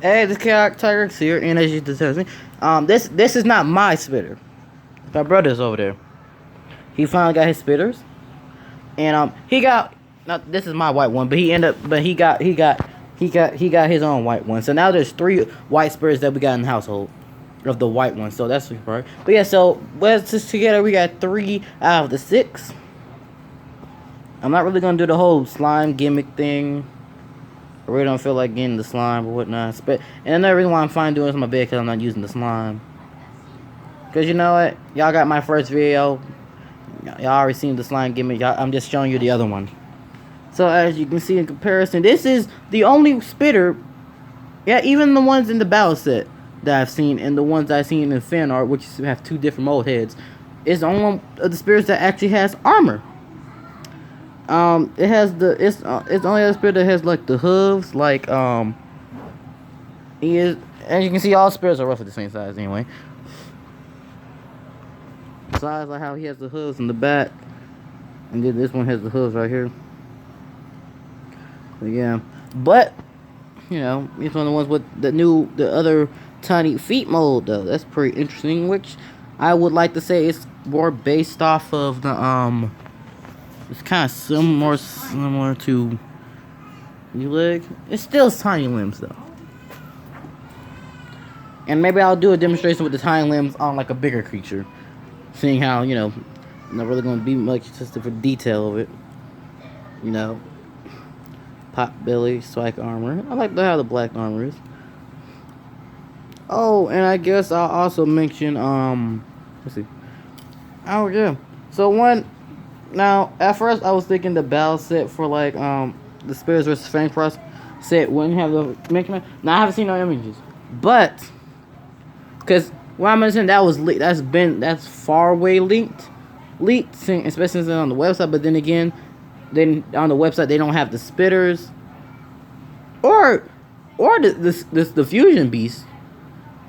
Hey, this Chaotic Tiger here, and as you can me, this is not my spitter. My brother's over there. He finally got his spitters, and he got. Not this is my white one, but he got his own white one. So now there's 3 white spitters that we got in the household of the white one. So that's right. But yeah, so let's just together we got 3 out of the 6. I'm not really gonna do the whole slime gimmick thing. I really don't feel like getting the slime or whatnot. And another reason why I'm fine doing this in my bed because I'm not using the slime. Because you know what? Y'all got my first video. Y'all already seen the slime gimmick. I'm just showing you the other one. So as you can see in comparison, this is the only spitter. Yeah, even the ones in the battle set that I've seen and the ones I've seen in fan art, which have 2 different mold heads, is the only one of the spitters that actually has armor. It has it's only a spirit that has like the hooves, like he is, as you can see, all spirits are roughly the same size anyway. Besides like how he has the hooves in the back, and then this one has the hooves right here. But yeah, but you know, it's one of the ones with the other tiny feet mold though. That's pretty interesting, which I would like to say is more based off of the it's kind of similar to leg. It's still tiny limbs though. And maybe I'll do a demonstration with the tiny limbs on like a bigger creature. Seeing how, you know, not really gonna be much just for detail of it. You know. Pot belly, spike armor. I like how the black armor is. Oh, and I guess I'll also mention let's see. Oh yeah. So now, at first I was thinking the battle set for like the Spirits vs. Fang Frost set wouldn't have the mention. Now I haven't seen no images, but because what I mentioned that's far away leaked, especially on the website. But then again, on the website they don't have the spitters or the fusion beast.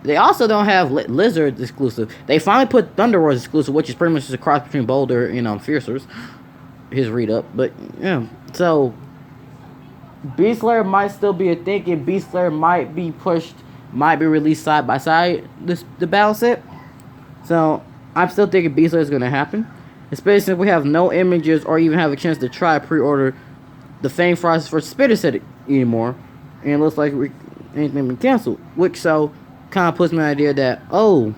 They also don't have Lizard exclusive. They finally put Thunder Wars exclusive, which is pretty much just a cross between Boulder and Fiercers. His read up, but yeah. So Beast Slayer might still be a thing, and Beast Slayer might be released side by side the battle set. So I'm still thinking Beast Slayer is gonna happen, especially since we have no images or even have a chance to try pre-order the Fang Frost for Spitter set anymore, and it looks like anything been canceled. Which kind of puts me on the idea that, oh,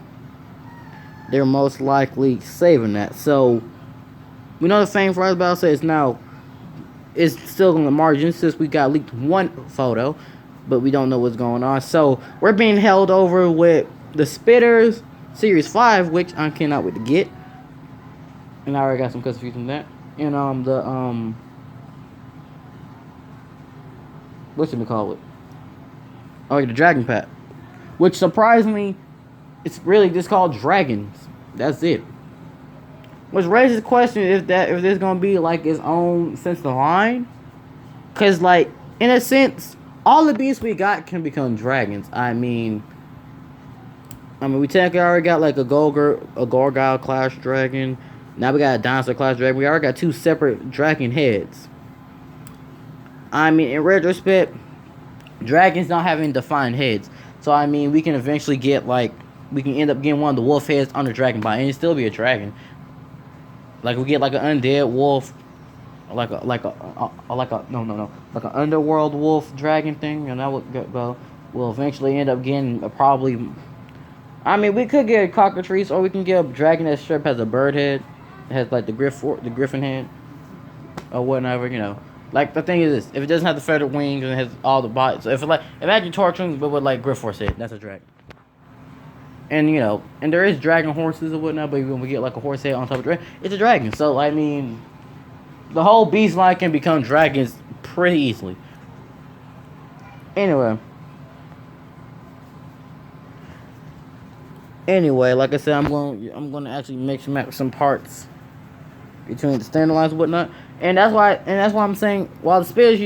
they're most likely saving that. So, we know the Fang Frost battle set is still on the margin since we got leaked 1 photo, but we don't know what's going on. So, we're being held over with the Spitters Series 5, which I cannot wait to get. And I already got some custom from that. And, what should we call it? Oh, the Dragon Pack. Which surprisingly, it's really just called Dragons. That's it. Which raises the question if there's gonna be like its own sense of line, cause like in a sense, all the beasts we got can become dragons. I mean, we technically already got like a Gorgile class dragon. Now we got a dinosaur class dragon. We already got 2 separate dragon heads. I mean, in retrospect, dragons don't have any defined heads. So, I mean, we can eventually get, we can end up getting one of the wolf heads on the dragon body, and it still be a dragon. Like, we get, like, an undead wolf, like an underworld wolf dragon thing, and that would go. We'll eventually end up getting probably, I mean, we could get a cockatrice, or we can get a dragon that strip has a bird head, it has, like, the griffin head, or whatever, you know. Like, the thing is this, if it doesn't have the feathered wings and it has all the body, so if it imagine Torch Wings but with like Griff-Force head, that's a dragon. And you know, and there is dragon horses or whatnot, but when we get like a horse head on top of a dragon, it's a dragon. So I mean, the whole beast line can become dragons pretty easily. Anyway, like I said, I'm going to actually mix and match some parts between the standard lines and whatnot. And that's why I'm saying, while the spitters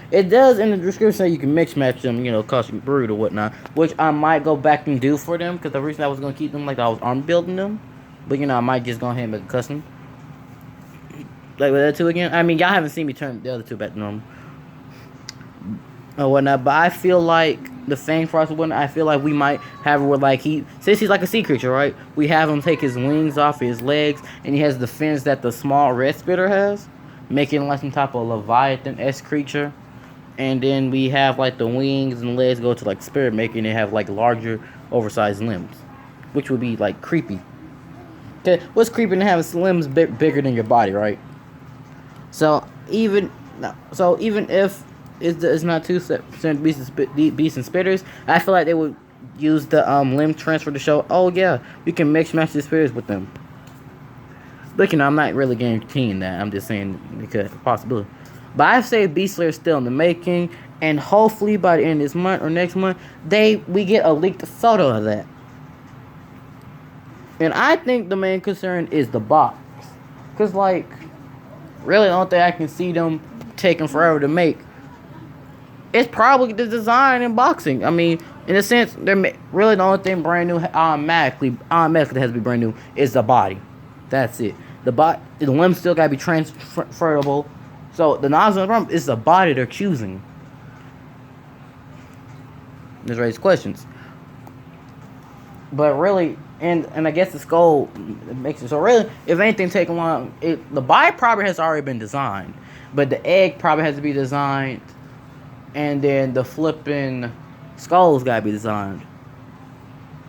it does in the description say you can mix match them, you know, custom brewed or whatnot, which I might go back and do for them, because the reason I was gonna keep them like I was arm building them, but you know I might just go ahead and make a custom like with that 2 again. I mean, y'all haven't seen me turn the other 2 back to normal or whatnot, but I feel like the Fang Frost one, I feel like we might have it where like since he's like a sea creature, right? We have him take his wings off his legs, and he has the fins that the small red spitter has, making like some type of Leviathan-esque creature. And then we have like the wings and legs go to like spirit, making it have like larger, oversized limbs, which would be like creepy. Okay, what's creepy to have limbs bigger than your body, right? So even if it's not two separate beasts and spitters, I feel like they would use the limb transfer to show, oh yeah, you can mix match the spirits with them. Look, I'm not really guaranteeing that. I'm just saying because possibility. But I say Beast Slayer is still in the making, and hopefully by the end of this month or next month, we get a leaked photo of that. And I think the main concern is the box, cause like, really the only thing I can see them taking forever to make, it's probably the design and boxing. I mean, in a sense, they're really the only thing brand new automatically that has to be brand new is the body. That's it. The limbs still gotta be transferable. So the nozzle is the body they're choosing. This raises questions. But really, and I guess the skull makes it so really, if anything taking long, the body probably has already been designed, but the egg probably has to be designed, and then the flipping skulls gotta be designed.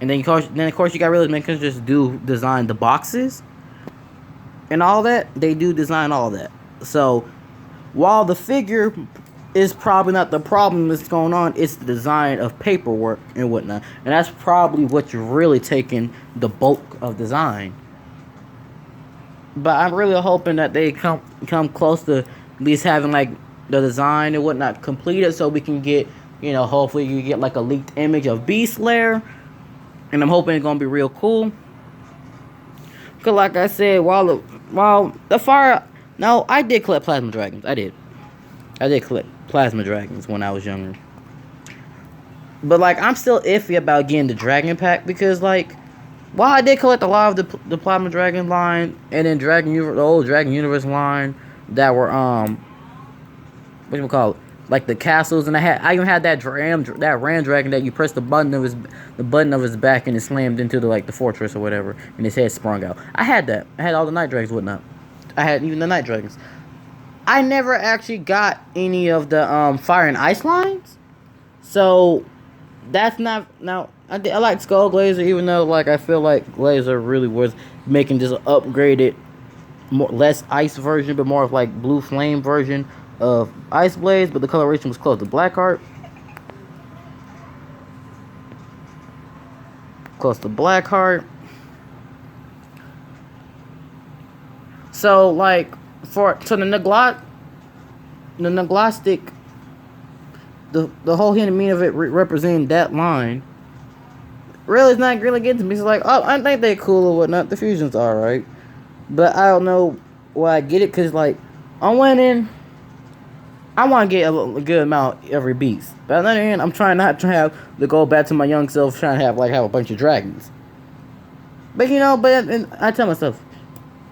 And then of course you gotta really make us just design the boxes and all that. They do design all that. So while the figure is probably not the problem that's going on, it's the design of paperwork and whatnot. And that's probably what you're really taking the bulk of design. But I'm really hoping that they come close to at least having like the design and whatnot completed, so we can get, hopefully you get like a leaked image of Beast Slayer. And I'm hoping it's gonna be real cool. Cause like I said, while the fire, no, I did collect plasma dragons. I did collect plasma dragons when I was younger. But like, I'm still iffy about getting the dragon pack, because like, while I did collect a lot of the plasma dragon line and then the old Dragon Universe line that were what do you call it? Like the castles, and I even had that ram dragon that you press the button of his back and it slammed into the fortress or whatever, and his head sprung out. I had that. I had all the night dragons, whatnot. I had even the night dragons. I never actually got any of the fire and ice lines, so that's not now. I like Skull Glazer, even though like I feel like Glazer really was making just an upgraded, less ice version, but more of like blue flame version of Ice Blaze, but the coloration was close to Blackheart. Close to Blackheart. So like the Neglostic, the whole hidden meaning of it representing that line, really is not really getting to me. It's like, oh, I think they're cool or whatnot. The fusion's alright, but I don't know why I get it, because like I went in, I want to get a good amount every beast. But on the other hand, I'm trying not to go back to my young self, trying to have a bunch of dragons. But and I tell myself,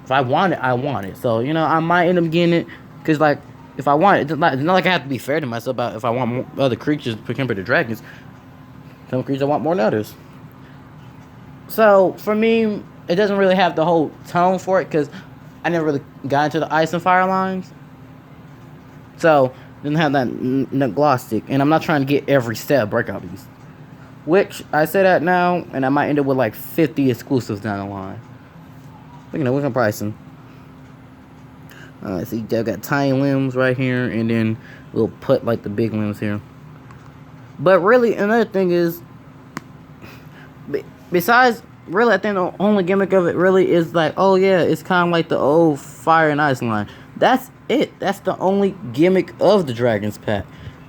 if I want it, I want it. So I might end up getting it, because like if I want it, it's not like I have to be fair to myself about if I want more other creatures compared to dragons. Some creatures I want more than others. So for me, it doesn't really have the whole tone for it, because I never really got into the ice and fire lines. So, didn't have that Neglostic, and I'm not trying to get every step Breakout Beast. Which, I say that now, and I might end up with like 50 exclusives down the line. But we're gonna price them. See, I got tiny limbs right here, and then we'll put like the big limbs here. But really, another thing is, besides, really, I think the only gimmick of it really is like, oh yeah, it's kind of like the old Fire and Ice line. That's it. That's the only gimmick of the Dragons pack.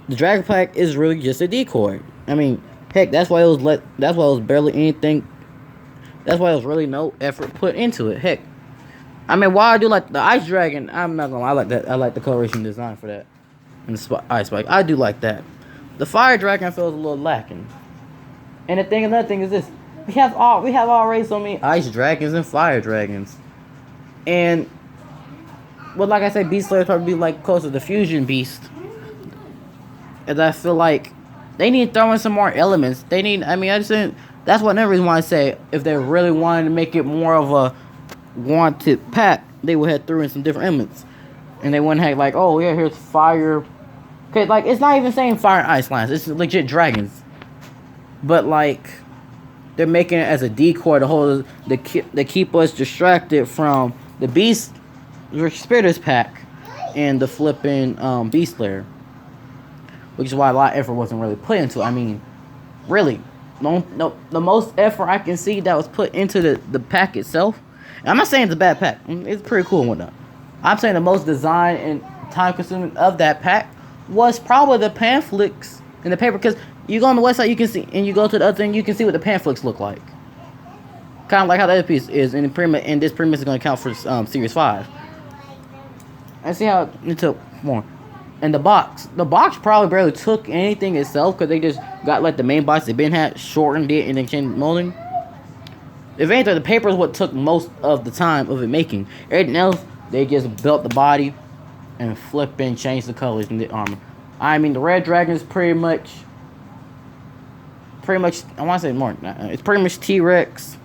The Dragon pack is really just a decoy. I mean, heck, that's why it was barely anything. That's why there was really no effort put into it. Heck, I mean, while I do like the Ice Dragon, I'm not gonna lie, I like that. I like the coloration design for that. And the Ice Spike, I do like that. The Fire Dragon feels a little lacking. And another thing is this: we have already so many Ice Dragons and Fire Dragons, and well, like I said, Beast Slayer probably be like closer to Fusion Beast, and I feel like They need to throw in some more elements. They need. I mean, I just think that's one other reason why I say if they really wanted to make it more of a wanted pack, they would have threw in some different elements, and they wouldn't have like, oh yeah, here's fire. Okay, like it's not even saying fire and ice lines. It's legit dragons, but like they're making it as a decoy to hold to keep us distracted from the beast, the spiriters pack, and the flipping beast layer, which is why a lot of effort wasn't really put into it. I mean, really, no, the most effort I can see that was put into the pack itself. And I'm not saying it's a bad pack. It's pretty cool and whatnot. I'm saying the most design and time consuming of that pack was probably the pamphlets and the paper. Because you go on the website, you can see, and you go to the other thing, you can see what the pamphlets look like. Kind of like how the other piece is, and this pretty much is going to count for Series 5. And see how it took more. And the box probably barely took anything itself because they just got like the main box they been had, shortened it, and then changed molding. If anything, the paper is what took most of the time of it making. Everything else, they just built the body and flip and change the colors in the armor. I mean, the red dragon is pretty much. I want to say more. It's pretty much T-Rex,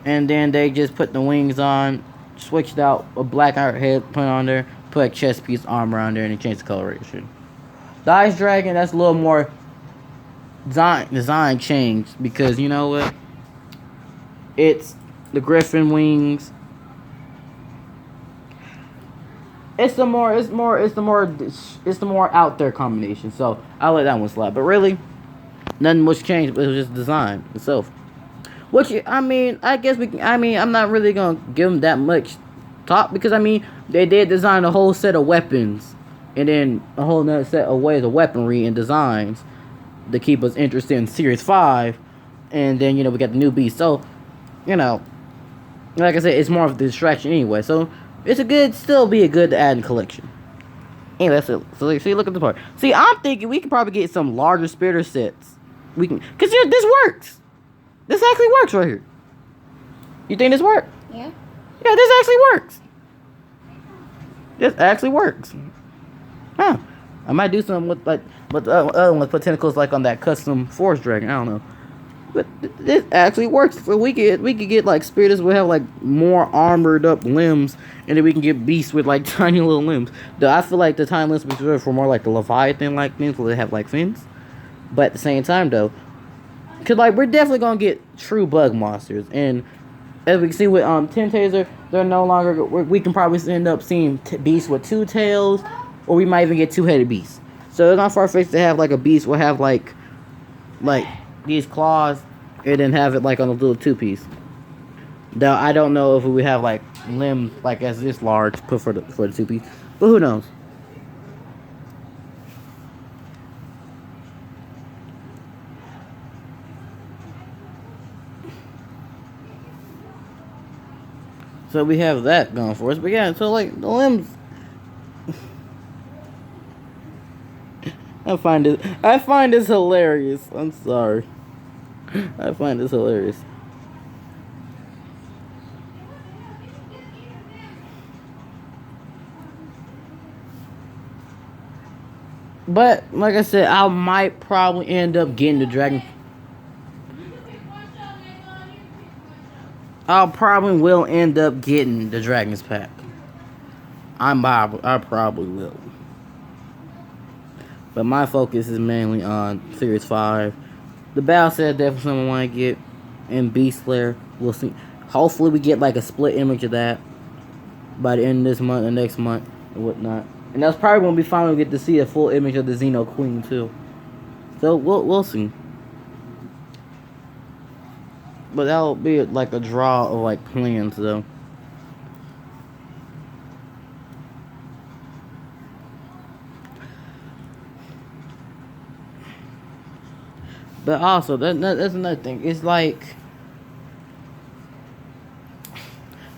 and then they just put the wings on, switched out a black head, put on there, put a chest piece armor on there, and they changed the coloration. The ice dragon, that's a little more design change because you know what? It's the griffin wings. It's the more out there combination. So I'll let that one slide. But really, nothing much changed. But it was just design itself. Which I mean, I guess we can. I mean, I'm not really gonna give them that much talk because I mean, they did design a whole set of weapons, and then a whole nother set of ways of weaponry and designs to keep us interested in Series 5, and then we got the new beast. So. Like I said, it's more of a distraction anyway. So still be a good add collection. Anyway, that's it. So see, look at the part. See, I'm thinking we could probably get some larger spitter sets. We can, cause this works. This actually works right here. You think this works? Yeah. Yeah, this actually works. This actually works. Huh? I might do something with the other one put tentacles like on that custom forest dragon. I don't know. But this actually works. So we could get like spiriters will have like more armored up limbs, and then we can get beasts with like tiny little limbs. Though I feel like the tiny limbs be reserved for more like the Leviathan like things where they have like fins. But at the same time though, cause like we're definitely gonna get true bug monsters, and as we can see with Taser, they're no longer. We can probably end up seeing beasts with 2 tails, or we might even get 2-headed beasts. So it's not far fetched to have like a beast will have like these claws, and then have it like on a little 2-piece. Now I don't know if we have like limbs like as this large put for the 2-piece, but who knows? So we have that going for us, but yeah, so like the limbs. I find this hilarious. I'm sorry. I find this hilarious. But like I said, I might probably end up getting the dragon. I probably will end up getting the Dragon's Pack. I probably will. But my focus is mainly on Series 5. The Battle Set definitely something I want to get. And Beast Slayer, we'll see. Hopefully we get like a split image of that by the end of this month or next month or whatnot. And that's probably when we finally get to see a full image of the Xeno Queen too. So we'll see. But that'll be like a draw of like plans though. But also, that's another thing. It's like,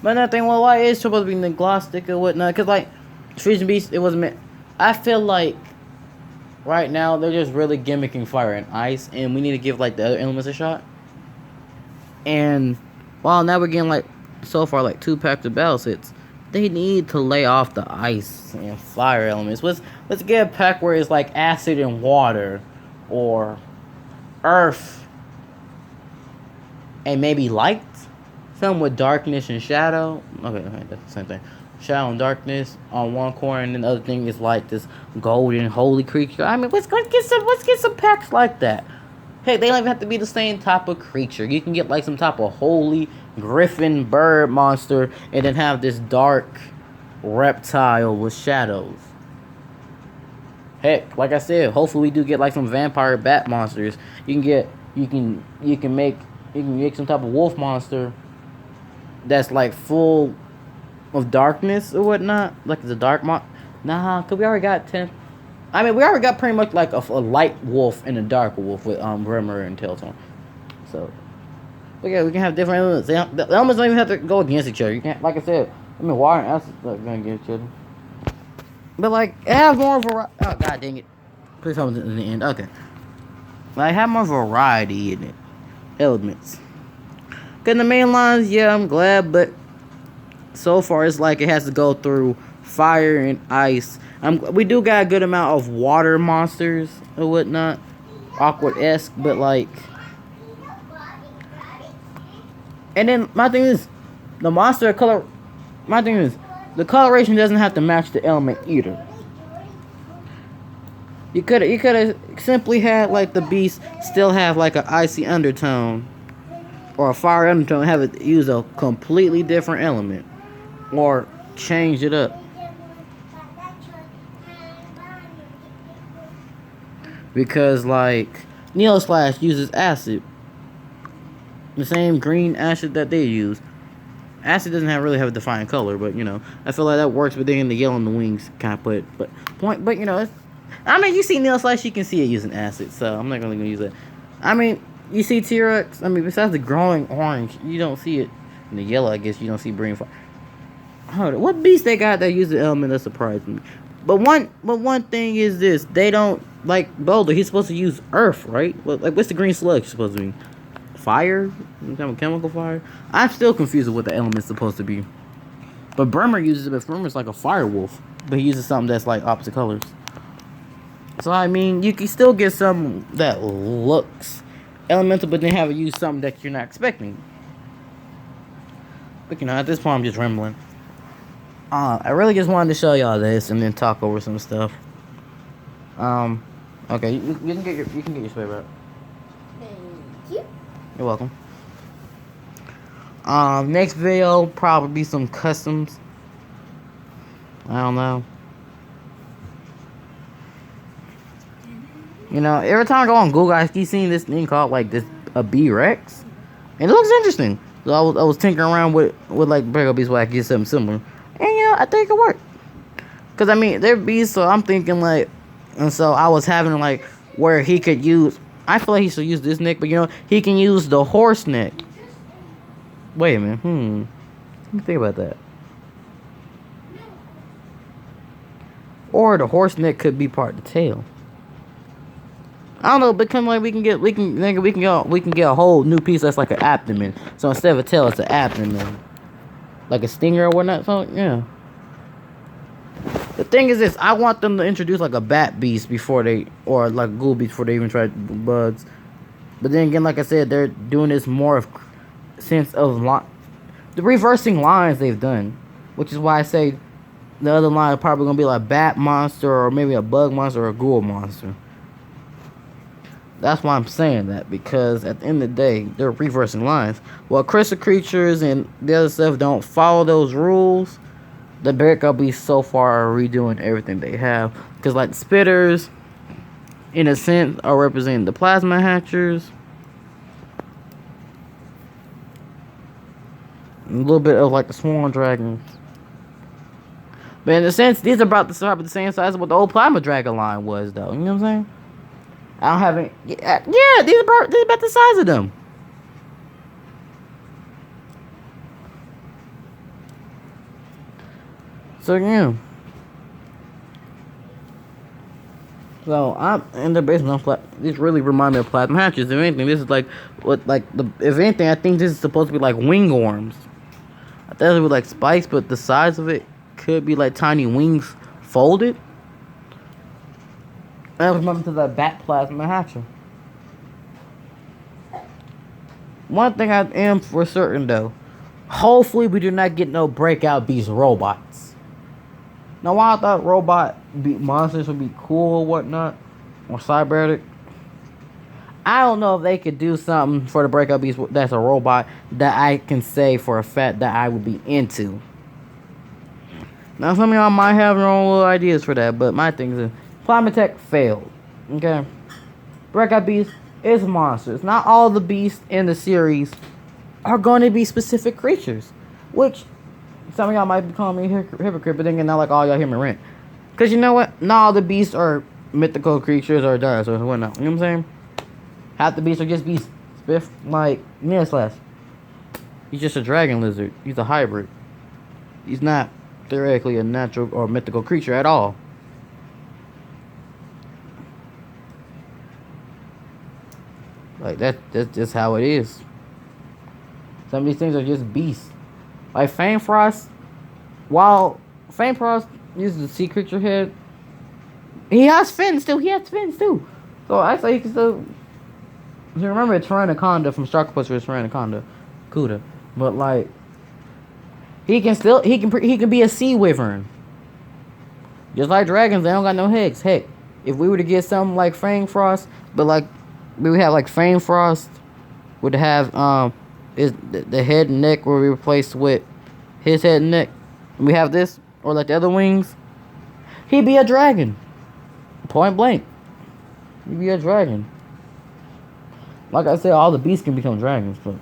but another thing, well, why is supposed to be neglistic or whatnot? Cause like, Fusion Beast, it wasn't meant. I feel like right now they're just really gimmicking fire and ice, and we need to give like the other elements a shot. And while now we're getting like so far like 2 packs of battle sets, they need to lay off the ice and fire elements. Let's get a pack where it's like acid and water. or earth and maybe light. Some with darkness and shadow. Okay, that's the same thing. Shadow and darkness on one corner, and then the other thing is like this golden holy creature. I mean, let's get some packs like that. Hey, they don't even have to be the same type of creature. You can get like some type of holy griffin bird monster, and then have this dark reptile with shadows. Heck, like I said, hopefully we do get like some vampire bat monsters. You can make some type of wolf monster that's like full of darkness or whatnot. Like it's a dark Nah, cause we already got 10. I mean, we already got pretty much like a light wolf and a dark wolf with Grimmer and Tailtone. So, but yeah, we can have different elements. The elements don't even have to go against each other. You can't, like I said, I mean, water and acid are going against each other. But like, it has more variety. Oh god dang it! Please tell me in the end. Okay, like have more variety in it. Elements. Cause the main lines, yeah, I'm glad, but so far it's like it has to go through fire and ice. We do got a good amount of water monsters or whatnot, awkward-esque, but like. And then my thing is, the monster color. My thing is, the coloration doesn't have to match the element either. You could have simply had like the beast still have like an icy undertone or a fire undertone, have it use a completely different element or change it up. Because like Neo Slash uses acid, the same green acid that they use. Acid doesn't really have a defined color, but you know, I feel like that works. But then the yellow and the wings kind of but you know, I mean, you see Neo Slash, you can see it using acid, so I'm not really gonna use it. I mean, you see T-Rex. I mean, besides the growing orange, you don't see it in the yellow. I guess you don't see green fire. Hold on, what beast they got that use the element that surprised me? But one thing is this: they don't like Boulder. He's supposed to use earth, right? Like, what's the green slug supposed to be? Fire? Some kind of chemical fire? I'm still confused with what the element's supposed to be. But Bremer uses it, but Bremer's like a fire wolf. But he uses something that's like opposite colors. So I mean, you can still get something that looks elemental, but then have it use something that you're not expecting. But you know, at this point I'm just rambling. I really just wanted to show y'all this and then talk over some stuff. Okay, you can get your spray back. Thank you. You're welcome. Next video probably be some customs. I don't know. You know, every time I go on Google, I keep seeing this thing called like a B-Rex, and it looks interesting. So I was tinkering around with like Breakout beasts where I could get something similar, and you know, I think it worked. Cause I mean, they're beasts, so I'm thinking like, and so I was having like where he could use. I feel like he should use this neck, but you know, he can use the horse neck. Wait a minute. Let me think about that. Or the horse neck could be part of the tail. I don't know, but kind of like we can get a whole new piece that's like an abdomen. So instead of a tail, it's an abdomen, like a stinger or whatnot. So yeah. The thing is this: I want them to introduce like a bat beast or like a ghoul beast before they even try bugs. But then again, like I said, they're doing this more of sense of the reversing lines they've done, which is why I say the other line is probably gonna be like a bat monster or maybe a bug monster or a ghoul monster. That's why I'm saying that, because at the end of the day, they're reversing lines. Well, crystal creatures and the other stuff don't follow those rules. The Breakout beasts so far are redoing everything they have. Because like the spitters, in a sense, are representing the plasma hatchers. A little bit of like the swarm dragons. But in a sense, these are about the same size as what the old plasma dragon line was, though. You know what I'm saying? I don't have any. Yeah, these are about the size of them. So yeah. So I'm in the basement. These really remind me of plasma hatches. If anything, this is like if anything, I think this is supposed to be like wing worms. I thought it was like spikes, but the size of it could be like tiny wings folded. And remember to the bat plasma hatcher. One thing I am for certain though, hopefully we do not get no breakout beast robots. Now while I thought monsters would be cool or whatnot, or cybernetic, I don't know if they could do something for the breakout beast that's a robot that I can say for a fact that I would be into. Now some of y'all might have your own little ideas for that, but my thing is Climate Tech failed. Okay? Breakout Beast is monsters. Not all the beasts in the series are going to be specific creatures. Which some of y'all might be calling me a hypocrite, but then again, not like all y'all hear me rant. Because you know what? Not all the beasts are mythical creatures or dinosaurs or whatnot. You know what I'm saying? Half the beasts are just beasts. Spiff, like, Slash. He's just a dragon lizard. He's a hybrid. He's not theoretically a natural or mythical creature at all. Like that's just how it is. Some of these things are just beasts. Like Fang Frost, while Fang Frost uses the sea creature head, he has fins too. So I say he can still. You remember Tyrannaconda from Sharktopus vs. Tyrannaconda, Cuda, but like he can be a sea wyvern. Just like dragons, they don't got no heads. Heck, if we were to get something like Fang Frost, but like we would have like Fang Frost would have is the head and neck will be replaced with his head and neck. And we have this, or like the other wings. He'd be a dragon. Point blank. He'd be a dragon. Like I said, all the beasts can become dragons, but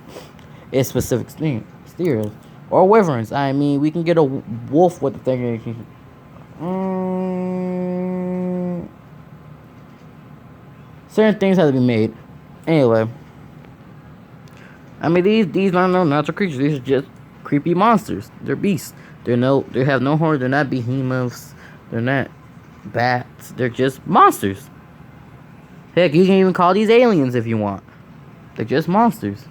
it's specific steers. Or wyverns. I mean, we can get a wolf with the thing. Certain things have to be made. Anyway. I mean, these are no natural creatures. These are just creepy monsters. They're beasts. They have no horns. They're not behemoths. They're not bats. They're just monsters. Heck, you can even call these aliens if you want. They're just monsters.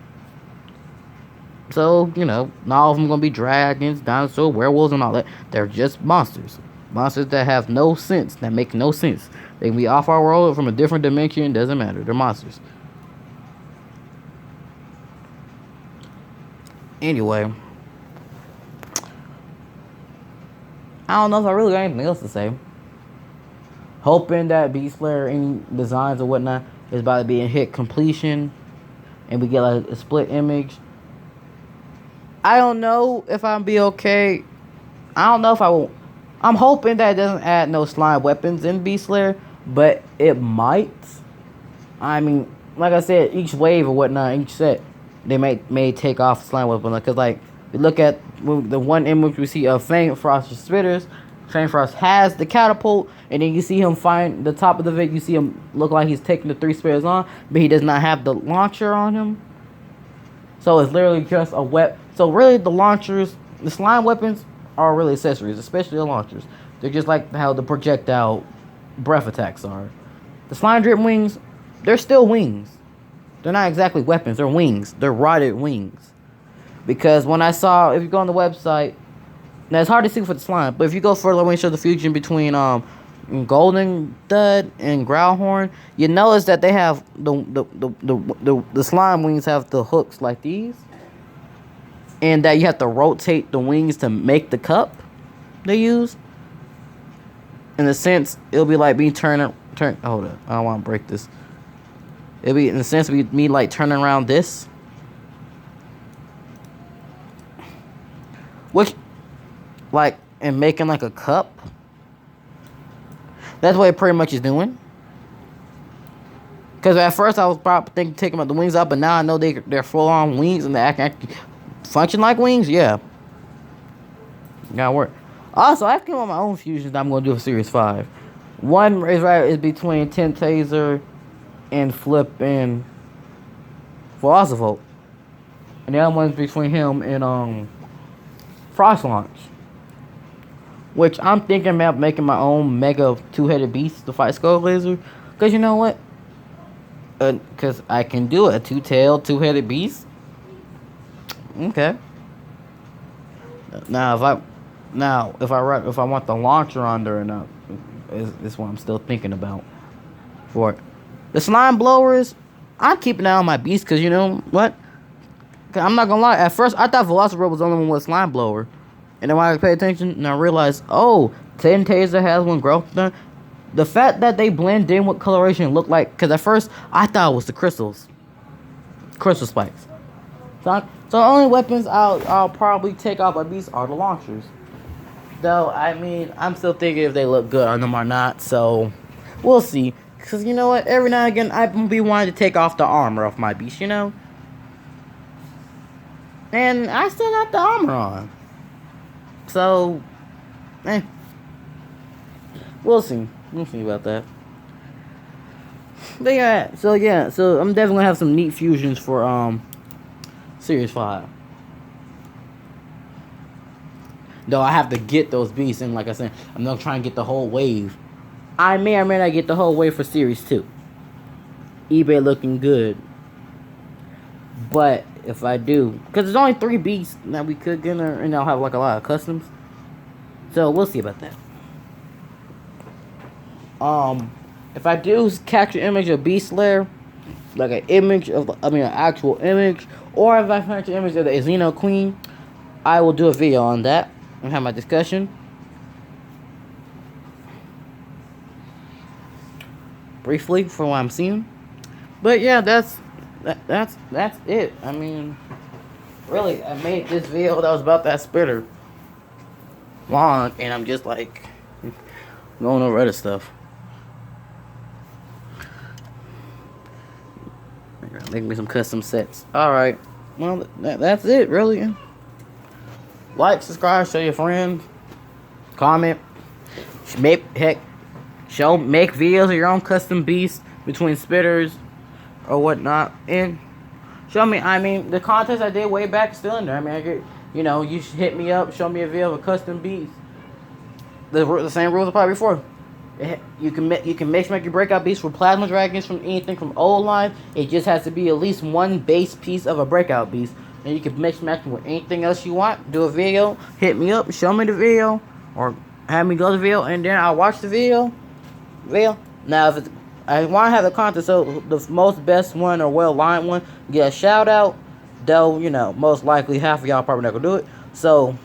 So, not all of them gonna be dragons, dinosaurs, werewolves, and all that. They're just monsters. Monsters that have no sense, that make no sense. They can be off our world or from a different dimension, doesn't matter. They're monsters. Anyway. I don't know if I really got anything else to say. Hoping that Beast Slayer, any designs or whatnot, is about to be in hit completion. And we get like a split image. I don't know if I'll be okay. I don't know if I will. I'm hoping that it doesn't add no slime weapons in Beast Slayer, but it might. I mean, like I said, each wave or whatnot, each set, they may take off slime weapon. Because like, we look at the one image we see of Fang Frost Spitters. Fang Frost has the catapult, and then you see him find the top of the vid. You see him look like he's taking the 3 spears on, but he does not have the launcher on him. So it's literally just a weapon. So really, the slime weapons are really accessories, especially the launchers. They're just like how the projectile breath attacks are. The slime drip wings, they're still wings. They're not exactly weapons. They're wings. They're rotted wings. Because when I saw, if you go on the website, now it's hard to see for the slime, but if you go further, when you show the fusion between Golden Dud and Growlhorn, you notice that they have the slime wings have the hooks like these, and that you have to rotate the wings to make the cup they use. In a sense, it'll be like me turning. Hold up, I don't want to break this. It'll be in a sense be me like turning around this, which. Like, and making like a cup. That's what it pretty much is doing. Because at first I was probably thinking taking the wings up, but now I know they're full on wings and they can function like wings. Yeah. Gotta work. Also, I came up with my own fusions that I'm going to do for Series 5. One is between Tentazer and Flip and Velocivolt. And the other one's between him and Frost Launch. Which I'm thinking about making my own mega 2-headed beast to fight Skull Laser. Because you know what? Because I can do it. A 2-tailed, 2-headed beast. Okay. Now, if I want the launcher on there or not, is what I'm still thinking about. for it. The slime blowers, I'm keeping an eye on my beast because you know what? 'Cause I'm not gonna lie. At first, I thought Velociraptor was the only one with slime blower, and then when I paid attention, and I realized, oh, Tin Taser has one growth done. The fact that they blend in with coloration look like, because at first I thought it was the crystal spikes. So the only weapons I'll probably take off my beast are the launchers. Though I mean I'm still thinking if they look good on them or not. So we'll see. Cause you know what? Every now and again I'm be wanting to take off the armor off my beast. You know. And I still got the armor on. So, we'll see. We'll see about that. But so I'm definitely gonna have some neat fusions for Series 5. Though I have to get those beasts, and like I said, I'm not trying to get the whole wave. I may or may not get the whole wave for Series 2. eBay looking good. But if I do, because there's only 3 beasts that we could get, and I'll have like a lot of customs. So we'll see about that. If I do capture image of Beast Slayer, like an image of, an actual image, or if I capture image of the Xeno Queen, I will do a video on that and have my discussion. Briefly for what I'm seeing. But yeah, that's it. I mean, really, I made this video that was about that spitter long, and I'm just like going over other stuff. Make me some custom sets. Alright. Well, that's it, really. Like, subscribe, show your friends. Comment. Make videos of your own custom beasts between spitters or whatnot. And show me, I mean, the contest I did way back is still in there. I mean, I get, you know, you should hit me up, show me a video of a custom beast. The same rules apply before. You can make your breakout beast for plasma dragons from anything from old line. It just has to be at least one base piece of a breakout beast, and you can mix match with anything else you want. Do a video, hit me up, show me the video, or have me go to the video, and then I'll watch the video. Now, if I want to have the contest, so the most best one or well-lined one get a shout out. Though you know, most likely half of y'all probably not gonna do it. So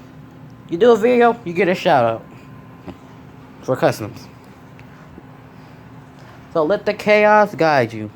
you do a video, you get a shout out for customs. So let the chaos guide you.